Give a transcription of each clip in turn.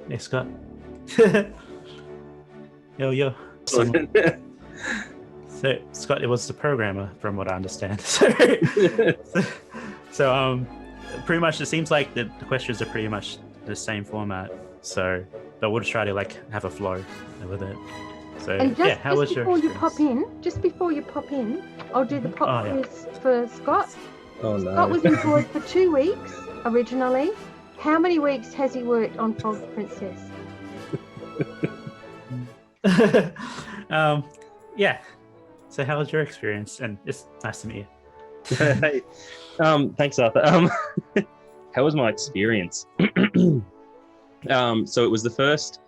Hey, Scott. Yo. So, So Scott, it was the programmer, from what I understand. So pretty much it seems like the questions are pretty much the same format. So, but we'll just try to like have a flow with it. So And yeah, how was your experience? Just before you pop in, I'll do the pop Oh, yeah. quiz for Scott. oh no. Scott was employed for 2 weeks originally. How many weeks has he worked on Frog Princess? Yeah. So how was your experience? And it's nice to meet you. Hey, thanks, Arthur. How was my experience? So it was the first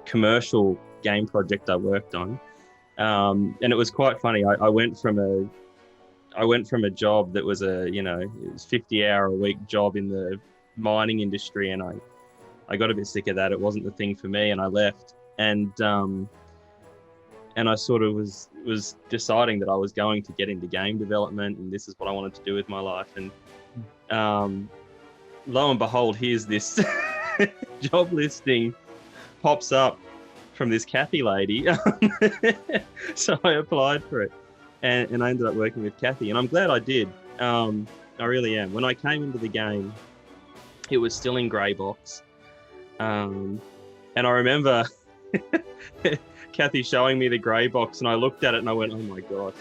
commercial game project I worked on, and it was quite funny. I went from a job that was it was 50-hour-a-week job in the mining industry, and I got a bit sick of that. It wasn't the thing for me, and I left. And I sort of was deciding that I was going to get into game development, and this is what I wanted to do with my life. And lo and behold, here's this job listing pops up from this Kathy lady. So I applied for it, and I ended up working with Kathy, and I'm glad I did. I really am. When I came into the game, it was still in grey box, and I remember Kathy showing me the grey box, and I looked at it and I went, oh my God.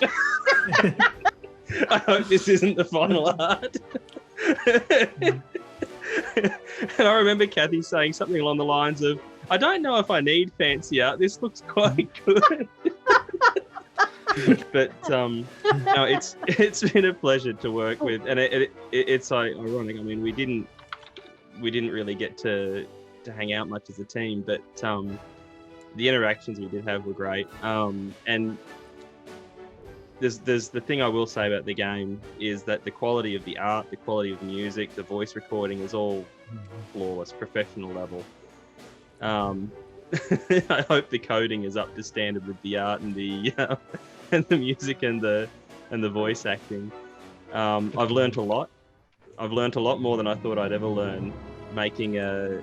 I hope this isn't the final art. And I remember Kathy saying something along the lines of, I don't know if I need fancy art. This looks quite good. But no, it's been a pleasure to work with, and it's ironic. I mean, we didn't really get to hang out much as a team, but the interactions we did have were great. And there's the thing I will say about the game is that the quality of the art, the quality of the music, the voice recording is all flawless, professional level. I hope the coding is up to standard with the art and the music and the voice acting. I've learnt a lot. I've learnt a lot more than I thought I'd ever learn making a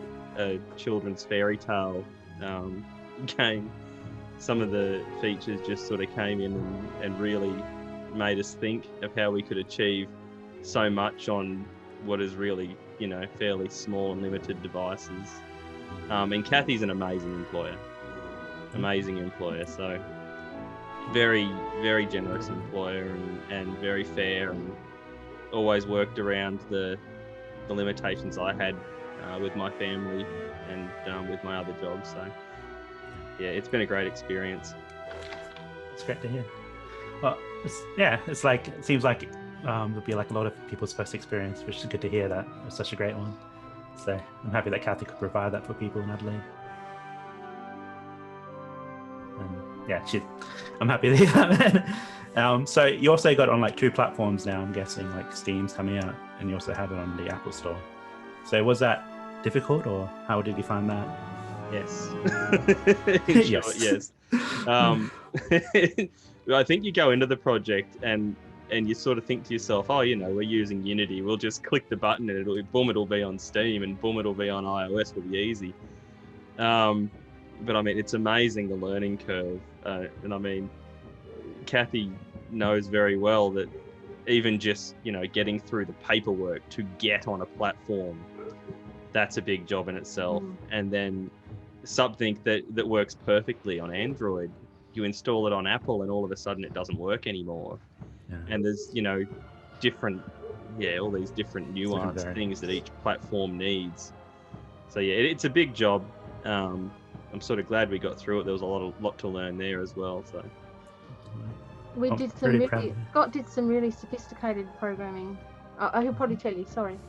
children's fairy tale game. Some of the features just sort of came in and really made us think of how we could achieve so much on what is really, fairly small and limited devices. And Kathy's an amazing employer. So very, very generous employer and very fair, and always worked around the limitations I had with my family and with my other jobs. So yeah, it's been a great experience. It's great to hear. Well, it seems like it'll be like a lot of people's first experience, which is good to hear that it was such a great one. So I'm happy that Kathy could provide that for people in Adelaide. I'm happy to hear that, man. So you also got it on like 2 platforms now, I'm guessing, like Steam's coming out, and you also have it on the Apple Store. So was that difficult, or how did you find that? Yes. Yes. I think you go into the project and you sort of think to yourself, oh, we're using Unity. We'll just click the button and it'll be on Steam, and boom, it'll be on iOS. It'll be easy. But I mean, it's amazing, the learning curve. And I mean, Kathy knows very well that even just, getting through the paperwork to get on a platform, that's a big job in itself. And then something that works perfectly on Android, you install it on Apple and all of a sudden it doesn't work anymore. Yeah. And there's, all these different nuanced things that each platform needs. So yeah, it's a big job. I'm sort of glad we got through it. There was a lot to learn there as well. So Scott did some really sophisticated programming. He'll probably tell you. Sorry.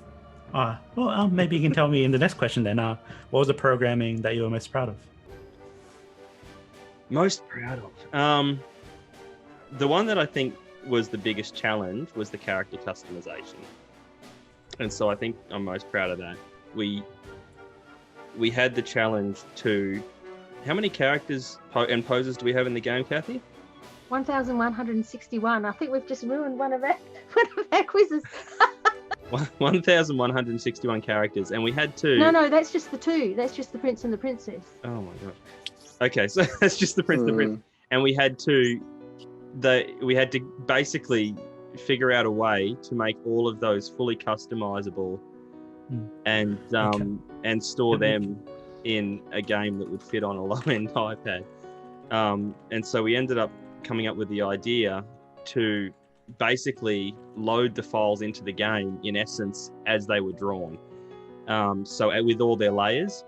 Well, maybe you can tell me in the next question then. What was the programming that you were most proud of? Most proud of? The one that I think was the biggest challenge was the character customization. And so I think I'm most proud of that. We had the challenge to... How many characters and poses do we have in the game, Kathy? 1,161. I think we've just ruined one of our quizzes. 1,161 characters, and we had to. No, that's just the two. That's just the prince and the princess. Oh my god. Okay, so that's just the prince and the prince, and we had to basically figure out a way to make all of those fully customizable, and store them in a game that would fit on a low-end iPad. And so we ended up coming up with the idea to basically load the files into the game in essence as they were drawn. So with all their layers,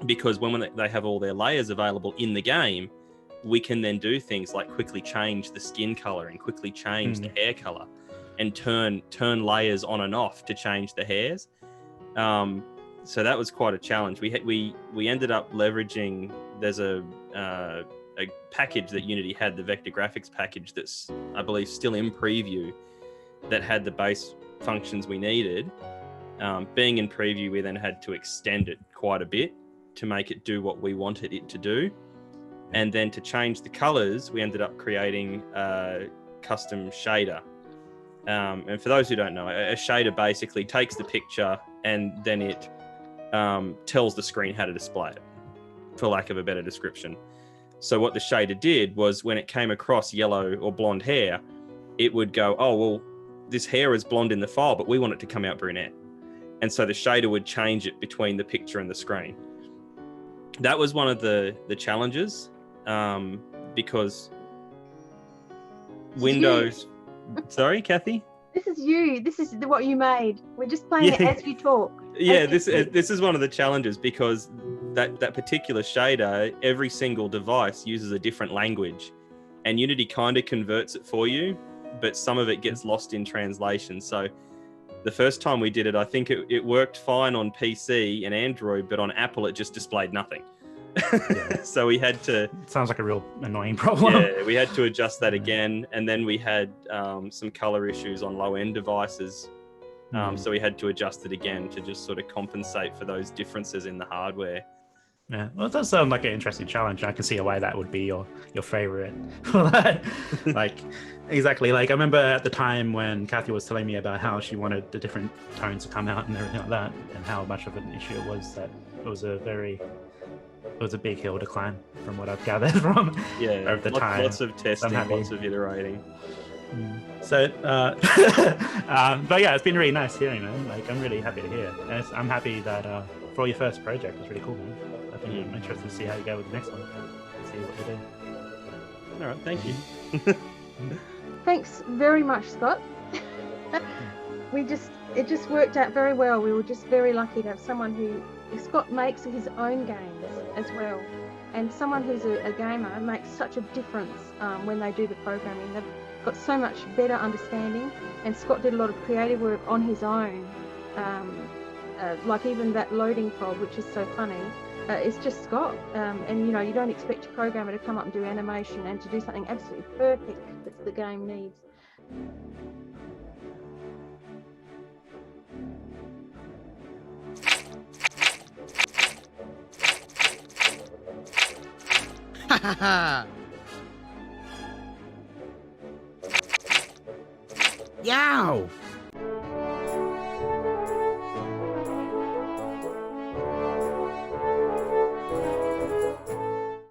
because when they have all their layers available in the game, we can then do things like quickly change the skin color and quickly change the hair color and turn layers on and off to change the hairs. So that was quite a challenge. We ended up leveraging, there's a package that Unity had, the vector graphics package that's, I believe, still in preview, that had the base functions we needed. Being in preview, we then had to extend it quite a bit to make it do what we wanted it to do. And then to change the colors, we ended up creating a custom shader. And for those who don't know, a shader basically takes the picture and then it tells the screen how to display it, for lack of a better description. So what the shader did was, when it came across yellow or blonde hair, it would go, oh, well, this hair is blonde in the file, but we want it to come out brunette. And so the shader would change it between the picture and the screen. That was one of the challenges, because Windows... Sorry, Kathy? This is you. This is what you made. We're just playing it as you talk. Yeah, this is one of the challenges, because that particular shader, every single device uses a different language, and Unity kind of converts it for you, but some of it gets lost in translation. So the first time we did it, I think it worked fine on PC and Android, but on Apple it just displayed nothing. Yeah. So we had to... It sounds like a real annoying problem. Yeah, we had to adjust that again. And then we had some color issues on low-end devices. So we had to adjust it again to just sort of compensate for those differences in the hardware. Yeah, well, it does sound like an interesting challenge. I can see why that would be your favorite for that. Like, exactly. Like, I remember at the time when Kathy was telling me about how she wanted the different tones to come out and everything like that, and how much of an issue it was, that it was a big hill to climb, from what I've gathered from over the time. Lots of testing, lots of iterating. So, but yeah, it's been really nice hearing, man. Like, I'm really happy to hear. And I'm happy that for your first project, it's really cool, man. I think I'm interested to see how you go with the next one. See what you do. All right, thank you. Thanks very much, Scott. It just worked out very well. We were just very lucky to have someone who... Scott makes his own games as well, and someone who's a gamer makes such a difference when they do the programming. They've got so much better understanding, and Scott did a lot of creative work on his own, like even that loading prod, which is so funny. It's just Scott, and you know, you don't expect your programmer to come up and do animation and to do something absolutely perfect that the game needs. Yow!